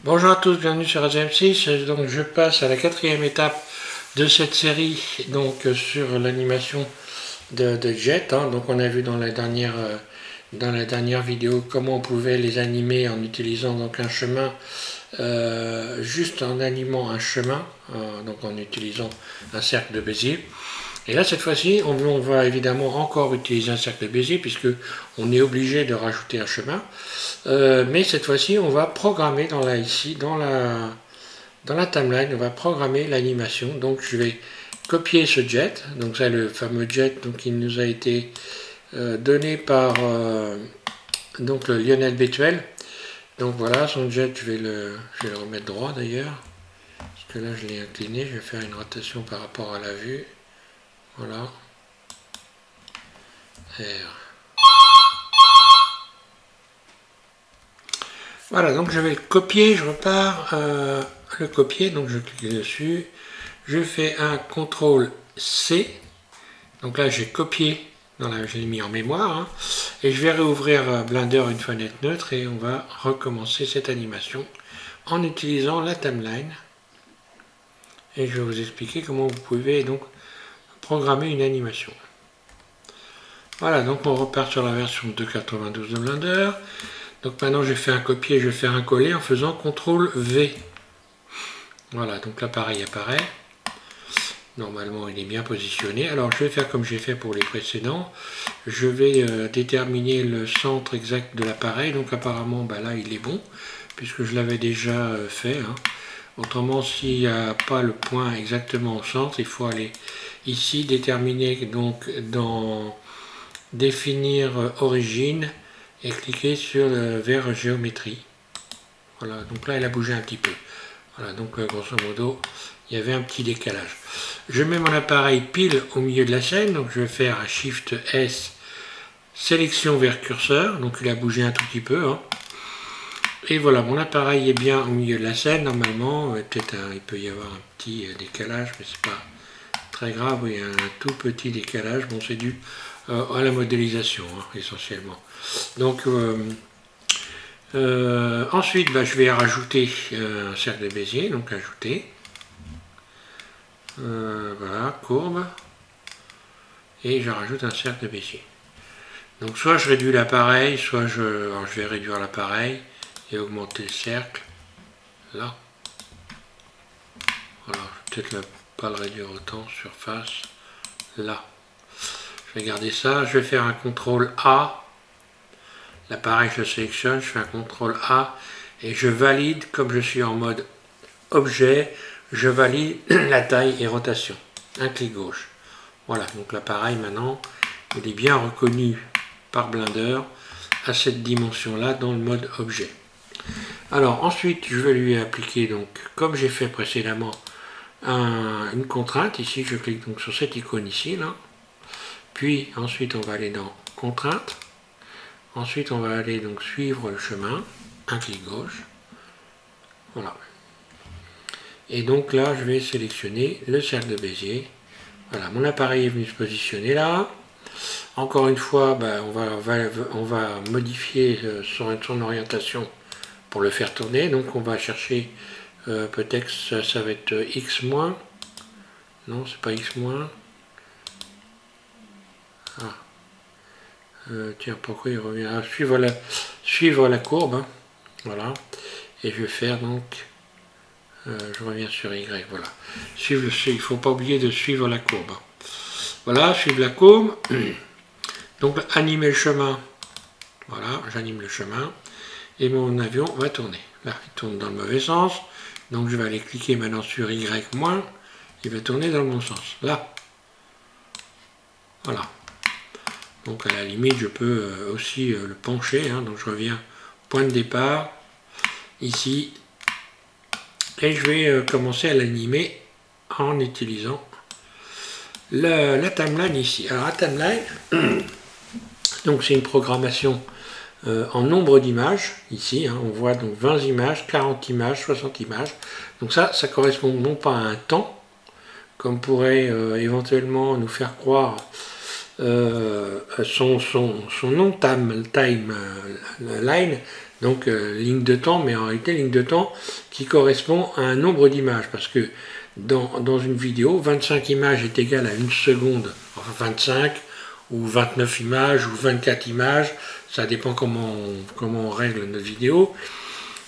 Bonjour à tous, bienvenue sur AZM6. Donc je passe à la quatrième étape de cette série, donc sur l'animation de Jet. Donc on a vu dans la dernière vidéo comment on pouvait les animer en utilisant donc un chemin, juste en animant un chemin, donc en utilisant un cercle de Bézier. Et là, cette fois-ci, on va évidemment encore utiliser un cercle de Bézier puisque on est obligé de rajouter un chemin. Mais cette fois-ci, on va programmer dans la timeline, on va programmer l'animation. Donc, je vais copier ce jet. Donc, c'est le fameux jet donc, il nous a été donné par donc, le Lionel Betuel. Donc, voilà, son jet, je vais le remettre droit d'ailleurs. Parce que là, je l'ai incliné. Je vais faire une rotation par rapport à la vue. Voilà. R. Voilà, donc je vais le copier, je repars le copier, donc je clique dessus, je fais un CTRL C, donc là j'ai copié, je l'ai mis en mémoire, et je vais réouvrir Blender une fenêtre neutre et on va recommencer cette animation en utilisant la timeline. Et je vais vous expliquer comment vous pouvez donc programmer une animation. Voilà, donc on repart sur la version 2.92 de Blender. Donc maintenant je fais un copier, je vais faire un coller en faisant CTRL V. Voilà, donc l'appareil apparaît. Normalement il est bien positionné. Alors je vais faire comme j'ai fait pour les précédents. Je vais déterminer le centre exact de l'appareil. Donc apparemment là il est bon, puisque je l'avais déjà fait. Autrement, s'il n'y a pas le point exactement au centre, il faut aller ici, déterminer donc dans définir origine et cliquer sur le vers géométrie. Voilà, donc là il a bougé un petit peu. Voilà, donc grosso modo, il y avait un petit décalage. Je mets mon appareil pile au milieu de la scène, donc je vais faire un Shift S, sélection vers curseur, donc il a bougé un tout petit peu. Et voilà, mon appareil est bien au milieu de la scène, normalement. Peut-être il peut y avoir un petit décalage, mais c'est pas très grave. Il y a un tout petit décalage. Bon, c'est dû à la modélisation, essentiellement. Donc, ensuite, je vais rajouter un cercle de Bézier, donc ajouter. Voilà, courbe. Et je rajoute un cercle de Bézier. Donc, soit je réduis l'appareil, soit je vais réduire l'appareil et augmenter le cercle. Là. Voilà, je vais peut-être pas le réduire autant, surface. Là. Je vais garder ça, je vais faire un CTRL A. L'appareil, je le sélectionne, je fais un CTRL A et je valide, comme je suis en mode objet, je valide la taille et rotation. Un clic gauche. Voilà, donc l'appareil maintenant, il est bien reconnu par Blender à cette dimension-là dans le mode objet. Alors ensuite, je vais lui appliquer, donc comme j'ai fait précédemment, une contrainte. Ici, je clique donc sur cette icône ici, là. Puis ensuite, on va aller dans contrainte. Ensuite, on va aller donc suivre le chemin, un clic gauche. Voilà. Et donc là, je vais sélectionner le cercle de Bézier. Voilà, mon appareil est venu se positionner là. Encore une fois, on va modifier son orientation pour le faire tourner. Donc on va chercher, peut-être ça va être X-. Non, c'est pas X-. Tiens, pourquoi il revient? Suivre la courbe. Voilà. Et je vais faire donc... je reviens sur Y. Voilà. Il ne faut pas oublier de suivre la courbe. Voilà, suivre la courbe. Donc animer le chemin. Voilà, j'anime le chemin. Et mon avion va tourner. Là, il tourne dans le mauvais sens. Donc je vais aller cliquer maintenant sur Y-. Il va tourner dans le bon sens. Là. Voilà. Donc à la limite, je peux aussi le pencher. Donc je reviens au point de départ, ici. Et je vais commencer à l'animer en utilisant la timeline ici. Alors la timeline, donc c'est une programmation en nombre d'images. Ici, on voit donc 20 images, 40 images, 60 images. Donc ça correspond non pas à un temps, comme pourrait éventuellement nous faire croire son nom timeline. Donc ligne de temps, mais en réalité ligne de temps qui correspond à un nombre d'images, parce que dans une vidéo, 25 images est égal à 1 seconde, enfin 25 ou 29 images ou 24 images, ça dépend comment on règle notre vidéo,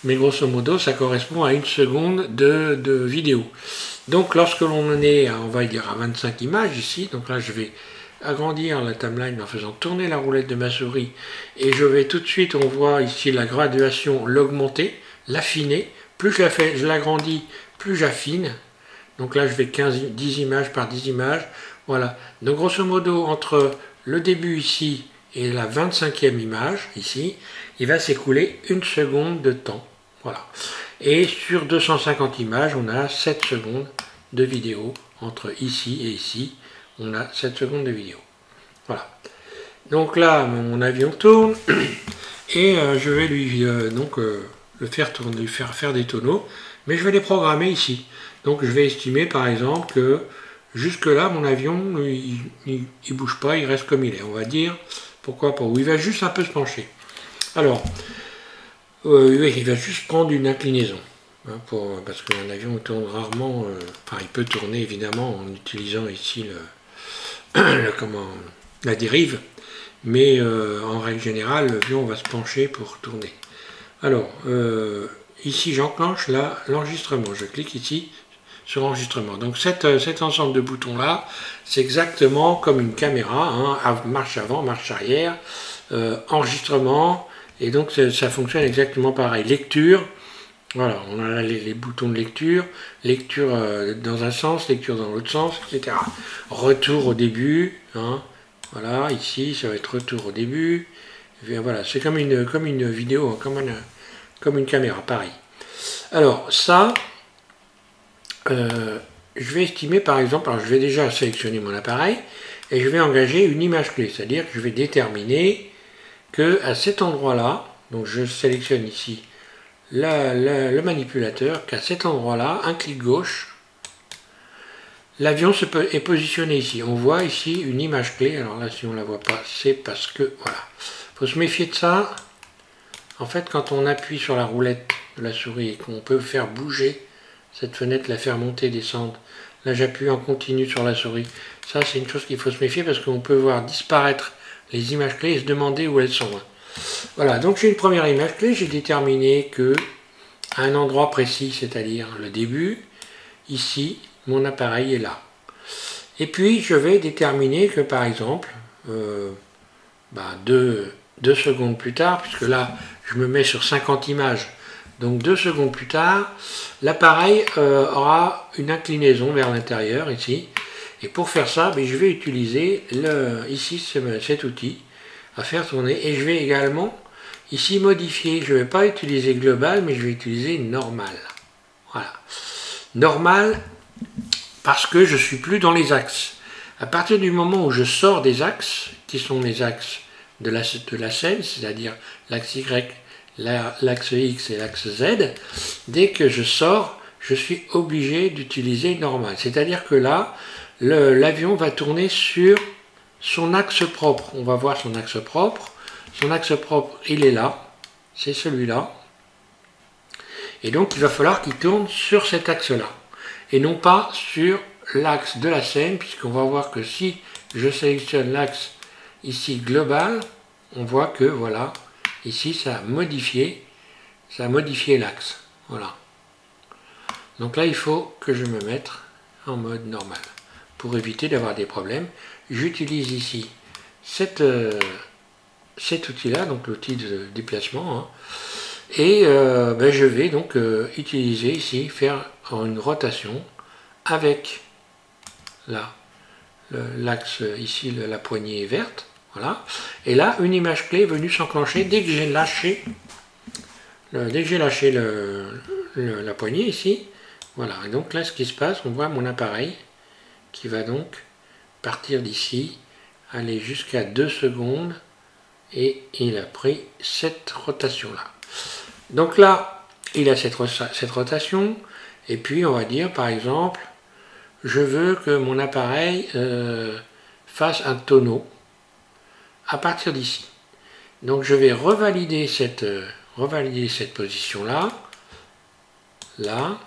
mais grosso modo ça correspond à 1 seconde de vidéo. Donc lorsque l'on en est, on va dire à 25 images ici, donc là je vais agrandir la timeline en faisant tourner la roulette de ma souris, et je vais tout de suite, on voit ici la graduation, l'augmenter, l'affiner, plus je l'agrandis, plus j'affine. Donc là, je vais 10 images par 10 images. Voilà. Donc grosso modo, entre le début ici et la 25e image, ici, il va s'écouler 1 seconde de temps. Voilà. Et sur 250 images, on a 7 secondes de vidéo. Entre ici et ici, on a 7 secondes de vidéo. Voilà. Donc là, mon avion tourne. Et je vais lui le faire tourner, lui faire des tonneaux. Mais je vais les programmer ici. Donc je vais estimer par exemple que jusque là mon avion il bouge pas, il reste comme il est. On va dire pourquoi pas, ou il va juste un peu se pencher. Alors il va juste prendre une inclinaison, hein, parce qu'un avion tourne rarement, enfin il peut tourner évidemment en utilisant ici la dérive, mais en règle générale l'avion va se pencher pour tourner. Alors ici j'enclenche l'enregistrement, je clique ici sur enregistrement. Donc cet ensemble de boutons là, c'est exactement comme une caméra, hein, marche avant, marche arrière, enregistrement, et donc ça fonctionne exactement pareil. Lecture, voilà, on a les boutons de lecture, lecture dans un sens, lecture dans l'autre sens, etc. Retour au début, hein, voilà, ici ça va être retour au début, et voilà, c'est comme une vidéo, hein, comme une caméra, pareil. Alors ça, je vais estimer par exemple, alors je vais déjà sélectionner mon appareil et je vais engager une image clé, c'est-à-dire que je vais déterminer que à cet endroit-là, donc je sélectionne ici le manipulateur, qu'à cet endroit-là, un clic gauche, l'avion est positionné ici. On voit ici une image clé, alors là si on ne la voit pas, c'est parce que, voilà, il faut se méfier de ça. En fait, quand on appuie sur la roulette de la souris et qu'on peut faire bouger cette fenêtre, la faire monter, descendre, là j'appuie en continu sur la souris. Ça c'est une chose qu'il faut se méfier parce qu'on peut voir disparaître les images clés et se demander où elles sont. Voilà, donc j'ai une première image clé, j'ai déterminé que à un endroit précis, c'est-à-dire le début, ici, mon appareil est là. Et puis je vais déterminer que par exemple, 2 secondes plus tard, puisque là je me mets sur 50 images, donc 2 secondes plus tard, l'appareil aura une inclinaison vers l'intérieur ici. Et pour faire ça, je vais utiliser ici cet outil à faire tourner. Et je vais également ici modifier. Je ne vais pas utiliser global, mais je vais utiliser normal. Voilà. Normal parce que je ne suis plus dans les axes. À partir du moment où je sors des axes, qui sont les axes de la scène, c'est-à-dire l'axe Y, l'axe X et l'axe Z, dès que je sors, je suis obligé d'utiliser normal. C'est-à-dire que là, l'avion va tourner sur son axe propre. On va voir son axe propre. Son axe propre, il est là. C'est celui-là. Et donc, il va falloir qu'il tourne sur cet axe-là. Et non pas sur l'axe de la scène, puisqu'on va voir que si je sélectionne l'axe ici global, on voit que, voilà, ici, ça a modifié l'axe. Voilà. Donc là, il faut que je me mette en mode normal. Pour éviter d'avoir des problèmes, j'utilise ici cet outil-là, donc l'outil de déplacement, hein, et je vais donc utiliser ici, faire une rotation avec l'axe ici, la poignée verte, voilà, et là, une image clé est venue s'enclencher dès que j'ai lâché, la poignée ici, voilà, et donc là, ce qui se passe, on voit mon appareil qui va donc partir d'ici, aller jusqu'à 2 secondes, et il a pris cette rotation-là. Donc là, il a cette rotation, et puis on va dire, par exemple, je veux que mon appareil fasse un tonneau à partir d'ici. Donc je vais revalider cette revalider cette position-là, là,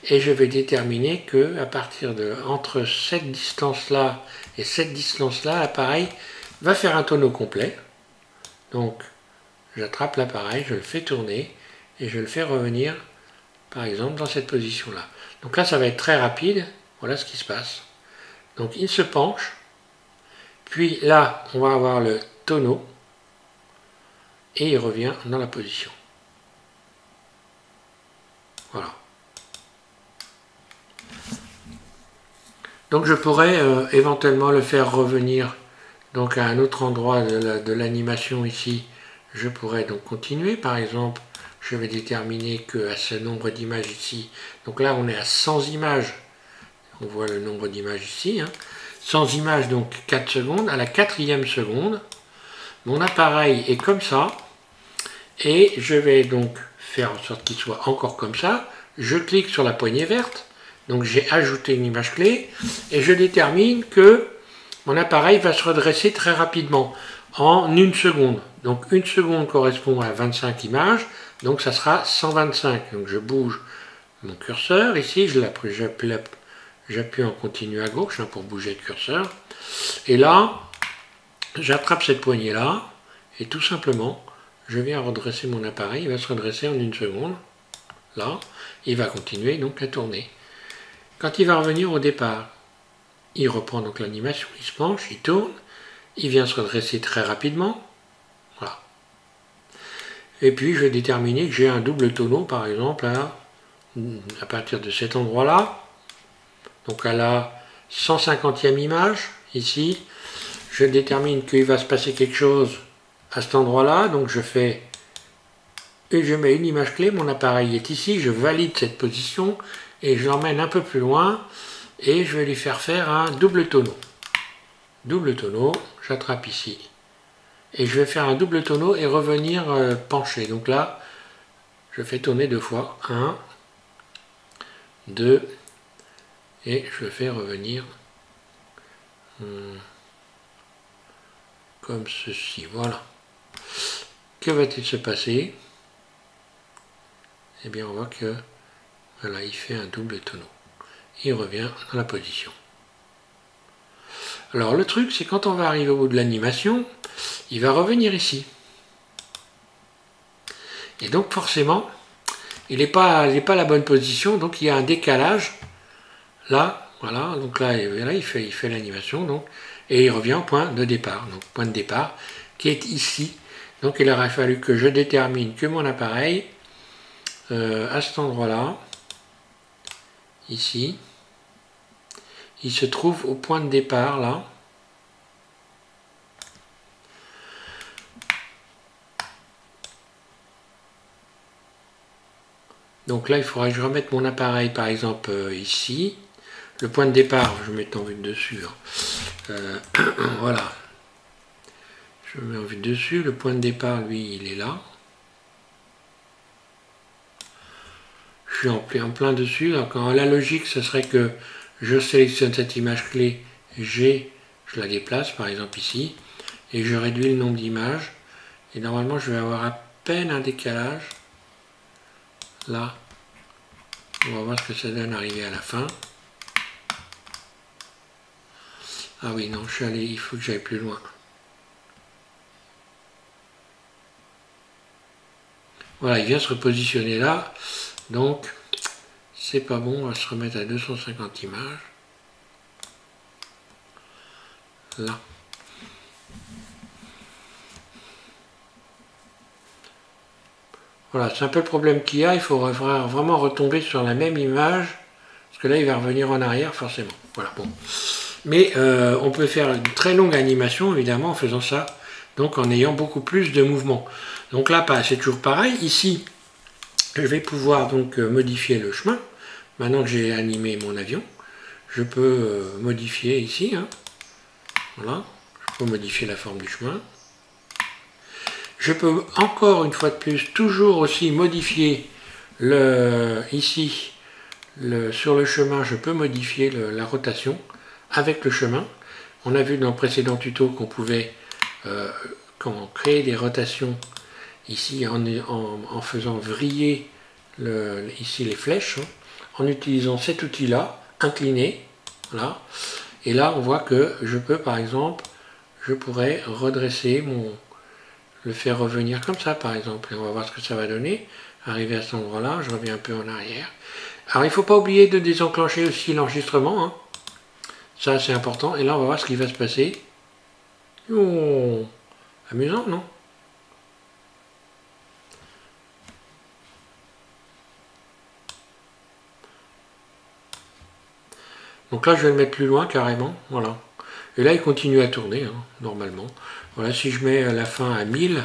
et je vais déterminer que à partir de entre cette distance-là et cette distance-là, l'appareil va faire un tonneau complet. Donc, j'attrape l'appareil, je le fais tourner et je le fais revenir, par exemple, dans cette position-là. Donc là, ça va être très rapide. Voilà ce qui se passe. Donc, il se penche. Puis là, on va avoir le tonneau et il revient dans la position. Voilà. Donc je pourrais éventuellement le faire revenir donc à un autre endroit de l'animation ici. Je pourrais donc continuer. Par exemple, je vais déterminer qu'à ce nombre d'images ici, donc là on est à 100 images. On voit le nombre d'images ici. 100 images, donc 4 secondes. À la 4e seconde, mon appareil est comme ça. Et je vais donc faire en sorte qu'il soit encore comme ça. Je clique sur la poignée verte. Donc j'ai ajouté une image clé. Et je détermine que mon appareil va se redresser très rapidement. En 1 seconde. Donc 1 seconde correspond à 25 images. Donc ça sera 125. Donc je bouge mon curseur. Ici, j'appuie en continu à gauche pour bouger le curseur. Et là, j'attrape cette poignée-là. Et tout simplement, je viens redresser mon appareil. Il va se redresser en 1 seconde. Là, il va continuer donc à tourner. Quand il va revenir au départ, il reprend donc l'animation. Il se penche, il tourne. Il vient se redresser très rapidement. Voilà. Et puis, je vais déterminer que j'ai un double tonneau, par exemple, à partir de cet endroit-là. Donc à la 150e image, ici, je détermine qu'il va se passer quelque chose à cet endroit-là. Donc je fais, et je mets une image clé, mon appareil est ici, je valide cette position et je l'emmène un peu plus loin et je vais lui faire faire un double tonneau. Double tonneau, j'attrape ici. Et je vais faire un double tonneau et revenir penché. Donc là, je fais tourner 2 fois. 1, 2, et je fais revenir comme ceci. Voilà. Que va-t-il se passer? Eh bien, on voit que voilà, il fait un double tonneau. Il revient dans la position. Alors, le truc, c'est quand on va arriver au bout de l'animation, il va revenir ici. Et donc, forcément, il n'est pas à la bonne position, donc il y a un décalage. Là, voilà, donc là il fait l'animation, donc, et il revient au point de départ. Donc, point de départ qui est ici. Donc, il aurait fallu que je détermine que mon appareil, à cet endroit-là, ici, il se trouve au point de départ, là. Donc là, il faudra que je remette mon appareil, par exemple, ici. Le point de départ, je vais mettre en vue de dessus. Voilà. Je mets en vue de dessus. Le point de départ, lui, il est là. Je suis en plein dessus. Donc, la logique, ce serait que je sélectionne cette image clé G, je la déplace, par exemple ici, et je réduis le nombre d'images. Et normalement, je vais avoir à peine un décalage. Là, on va voir ce que ça donne arrivé à la fin. Ah oui, non, je suis allé, il faut que j'aille plus loin. Voilà, il vient se repositionner là. Donc, c'est pas bon, on va se remettre à 250 images. Là. Voilà, c'est un peu le problème qu'il y a. Il faudra vraiment retomber sur la même image. Parce que là, il va revenir en arrière, forcément. Voilà, bon. Mais on peut faire une très longue animation, évidemment, en faisant ça. Donc, en ayant beaucoup plus de mouvements. Donc là, c'est toujours pareil. Ici, je vais pouvoir donc modifier le chemin. Maintenant que j'ai animé mon avion, je peux modifier ici. Voilà. Je peux modifier la forme du chemin. Je peux encore une fois de plus toujours aussi modifier ici sur le chemin, je peux modifier la rotation avec le chemin. On a vu dans le précédent tuto qu'on pouvait quand on crée des rotations ici en faisant vriller ici les flèches, hein, en utilisant cet outil-là, incliné, voilà. Et là, on voit que je peux, par exemple, je pourrais redresser le faire revenir comme ça, par exemple. Et on va voir ce que ça va donner. Arrivé à cet endroit-là, je reviens un peu en arrière. Alors, il ne faut pas oublier de désenclencher aussi l'enregistrement, hein. Ça, c'est important. Et là, on va voir ce qui va se passer. Oh, amusant, non? Donc là, je vais le mettre plus loin, carrément. Voilà. Et là, il continue à tourner, hein, normalement. Voilà, si je mets la fin à 1000,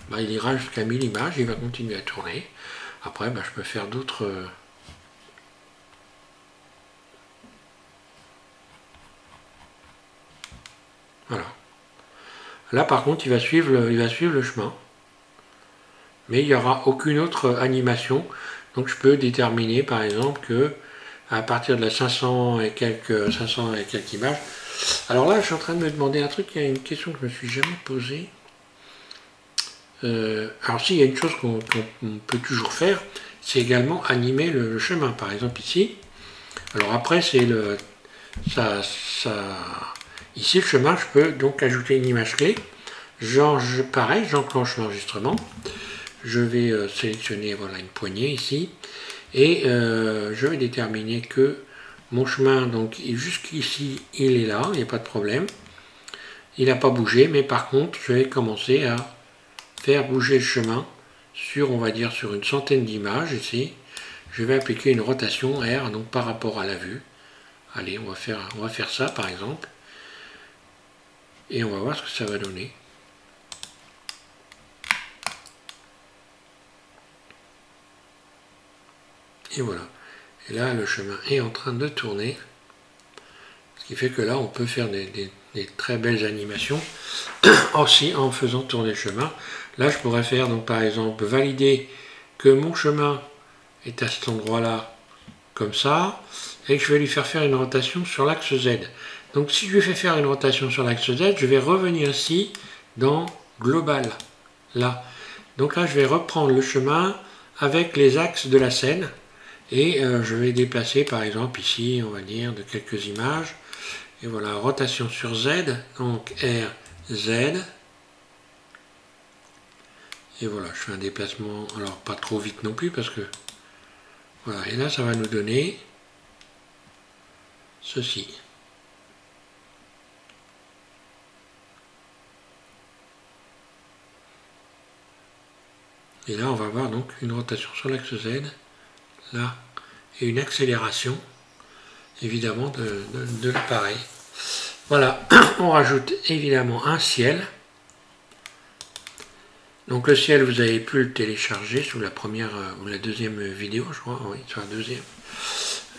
bah, il ira jusqu'à 1000 images, il va continuer à tourner. Après, bah, je peux faire d'autres... Voilà. Là, par contre, il va suivre le chemin. Mais il n'y aura aucune autre animation. Donc, je peux déterminer, par exemple, que à partir de la 500 et quelques images. Alors là, je suis en train de me demander un truc, il y a une question que je ne me suis jamais posée. Alors si, il y a une chose qu'on peut toujours faire, c'est également animer le chemin. Par exemple ici. Alors après, c'est ici le chemin, je peux donc ajouter une image clé. Pareil, j'enclenche l'enregistrement. Je vais sélectionner voilà, une poignée ici. Et je vais déterminer que mon chemin, donc jusqu'ici, il est là, il n'y a pas de problème. Il n'a pas bougé, mais par contre, je vais commencer à faire bouger le chemin sur, on va dire, sur une centaine d'images ici. Je vais appliquer une rotation R, donc par rapport à la vue. Allez, on va faire ça par exemple. Et on va voir ce que ça va donner. Et voilà. Et là, le chemin est en train de tourner. Ce qui fait que là, on peut faire des très belles animations aussi en faisant tourner le chemin. Là, je pourrais faire, donc par exemple, valider que mon chemin est à cet endroit-là, comme ça, et que je vais lui faire une rotation sur l'axe Z. Donc si je lui fais faire une rotation sur l'axe Z, je vais revenir ici dans Global. Là. Donc là, je vais reprendre le chemin avec les axes de la scène. Et je vais déplacer par exemple ici, on va dire, de quelques images. Et voilà, rotation sur Z, donc R, Z. Et voilà, je fais un déplacement, alors pas trop vite non plus parce que... Voilà, et là ça va nous donner ceci. Et là on va avoir donc une rotation sur l'axe Z, là, et une accélération, évidemment, de l'appareil. Voilà, on rajoute évidemment un ciel. Donc le ciel, vous avez pu le télécharger sous la première ou la deuxième vidéo, je crois, oui, sur la deuxième.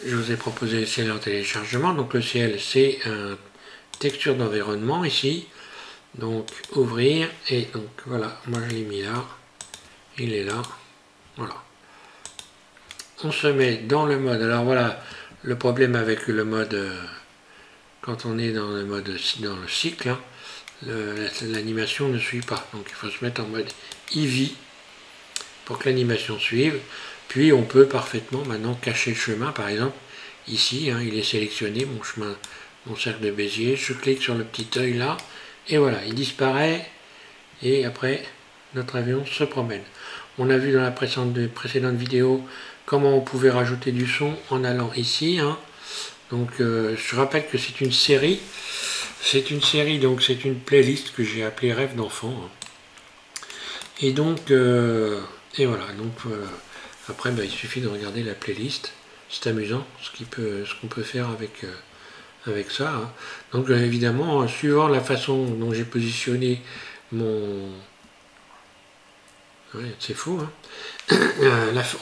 Je vous ai proposé le ciel en téléchargement. Donc le ciel, c'est une texture d'environnement ici. Donc ouvrir, et donc voilà, moi je l'ai mis là, il est là, voilà. On se met dans le mode, alors voilà, le problème avec le mode, quand on est dans le mode, dans le cycle, hein, l'animation ne suit pas. Donc il faut se mettre en mode Eevee pour que l'animation suive. Puis on peut parfaitement maintenant cacher le chemin. Par exemple, ici, hein, il est sélectionné, mon chemin, mon cercle de Bézier. Je clique sur le petit œil là, et voilà, il disparaît. Et après, notre avion se promène. On a vu dans la précédente vidéo comment on pouvait rajouter du son en allant ici. Hein. Donc je rappelle que c'est une série. C'est une série, donc c'est une playlist que j'ai appelée Rêve d'enfant. Et donc, et voilà, donc après bah, il suffit de regarder la playlist. C'est amusant ce qu'on peut faire avec ça. Hein. Donc évidemment, suivant la façon dont j'ai positionné mon... Ouais, c'est fou. Hein.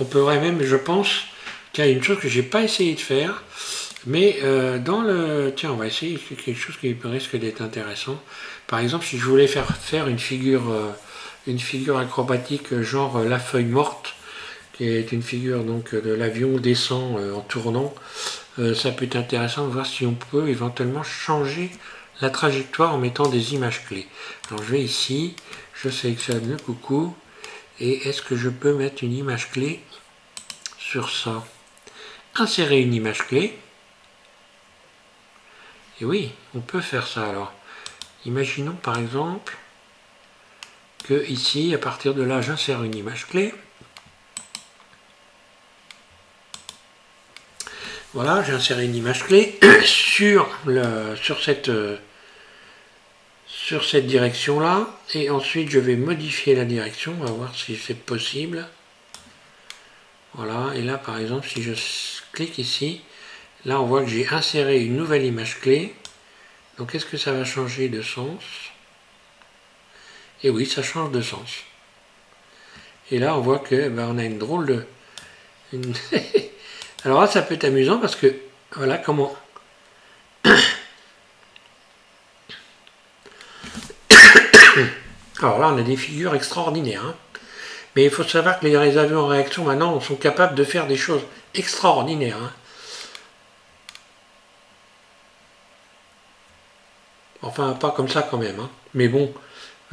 On pourrait même, je pense, qu'il y a une chose que j'ai pas essayé de faire. Mais dans le... Tiens, on va essayer quelque chose qui risque d'être intéressant. Par exemple, si je voulais faire une figure acrobatique genre la feuille morte, qui est une figure donc de l'avion descend en tournant, ça peut être intéressant de voir si on peut éventuellement changer la trajectoire en mettant des images clés. Alors je vais ici, je sélectionne le coucou, et est-ce que je peux mettre une image clé sur ça? Insérer une image clé. Et oui, on peut faire ça alors. Imaginons par exemple que ici, à partir de là, j'insère une image clé. Voilà, j'ai inséré une image clé sur cette direction-là. Et ensuite, je vais modifier la direction. On va voir si c'est possible. Voilà, et là, par exemple, si je clique ici, là, on voit que j'ai inséré une nouvelle image clé. Donc, est-ce que ça va changer de sens? Et oui, ça change de sens. Et là, on voit que on a une drôle de... Alors là, ça peut être amusant parce que, voilà comment... Alors là, on a des figures extraordinaires. Hein. Mais il faut savoir que les avions en réaction, maintenant, sont capables de faire des choses extraordinaires. Hein. Enfin, pas comme ça quand même. Hein. Mais bon,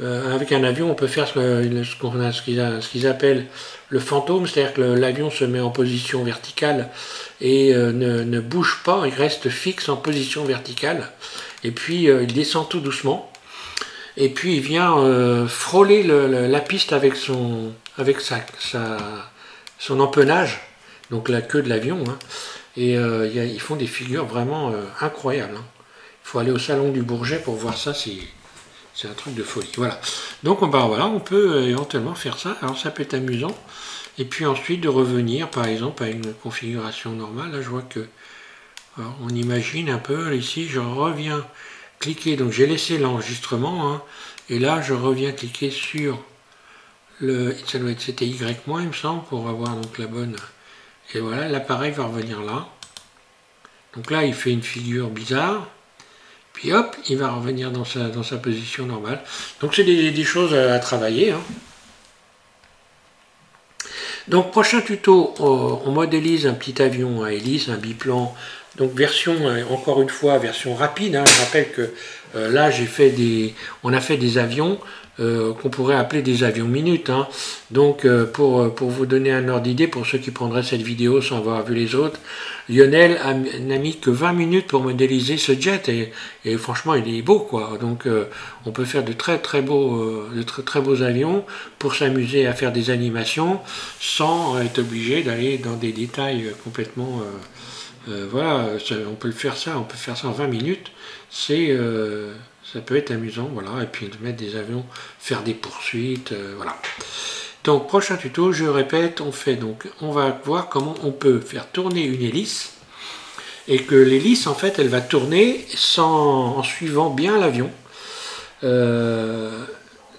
avec un avion, on peut faire ce qu'ils appellent le fantôme, c'est-à-dire que l'avion se met en position verticale et ne bouge pas, il reste fixe en position verticale. Et puis, il descend tout doucement. Et puis, il vient frôler la piste avec son empennage, donc la queue de l'avion. Hein. Et ils font des figures vraiment incroyables. Hein. Il faut aller au salon du Bourget pour voir ça, c'est un truc de folie. Voilà. Donc voilà, on peut éventuellement faire ça. Alors ça peut être amusant. Et puis ensuite de revenir par exemple à une configuration normale. Là je vois que on imagine un peu. Ici je reviens cliquer. Donc j'ai laissé l'enregistrement. Hein, et là je reviens cliquer sur ça doit être c'était Y- il me semble, pour avoir donc la bonne. Et voilà, l'appareil va revenir là. Donc là il fait une figure bizarre. Puis hop, il va revenir dans sa position normale. Donc c'est des choses à travailler. Hein. Donc prochain tuto, on modélise un petit avion à hélice, un biplan. Donc version, encore une fois, version rapide. Hein. Je rappelle que là, on a fait des avions qu'on pourrait appeler des avions minutes. Hein. Donc pour vous donner un ordre d'idée, pour ceux qui prendraient cette vidéo sans avoir vu les autres, Lionel n'a mis que 20 minutes pour modéliser ce jet et franchement il est beau quoi. Donc on peut faire de très beaux avions pour s'amuser à faire des animations sans être obligé d'aller dans des détails complètement... voilà, on peut faire ça en 20 minutes. Ça peut être amusant, voilà, et puis de mettre des avions, faire des poursuites, voilà. Donc prochain tuto, je répète, on va voir comment on peut faire tourner une hélice et que l'hélice en fait elle va tourner en suivant bien l'avion.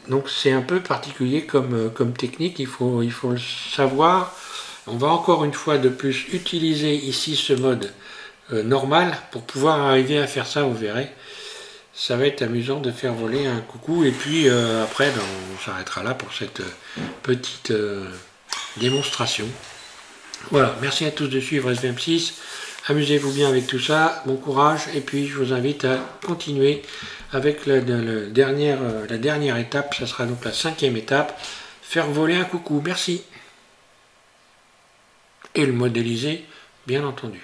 Donc c'est un peu particulier comme technique, il faut le savoir. On va encore une fois de plus utiliser ici ce mode normal pour pouvoir arriver à faire ça, vous verrez. Ça va être amusant de faire voler un coucou et puis après on s'arrêtera là pour cette petite démonstration. Voilà, merci à tous de suivre SVM6, amusez-vous bien avec tout ça, bon courage et puis je vous invite à continuer avec la dernière étape, ça sera donc la 5e étape, faire voler un coucou, merci. Et le modéliser bien entendu.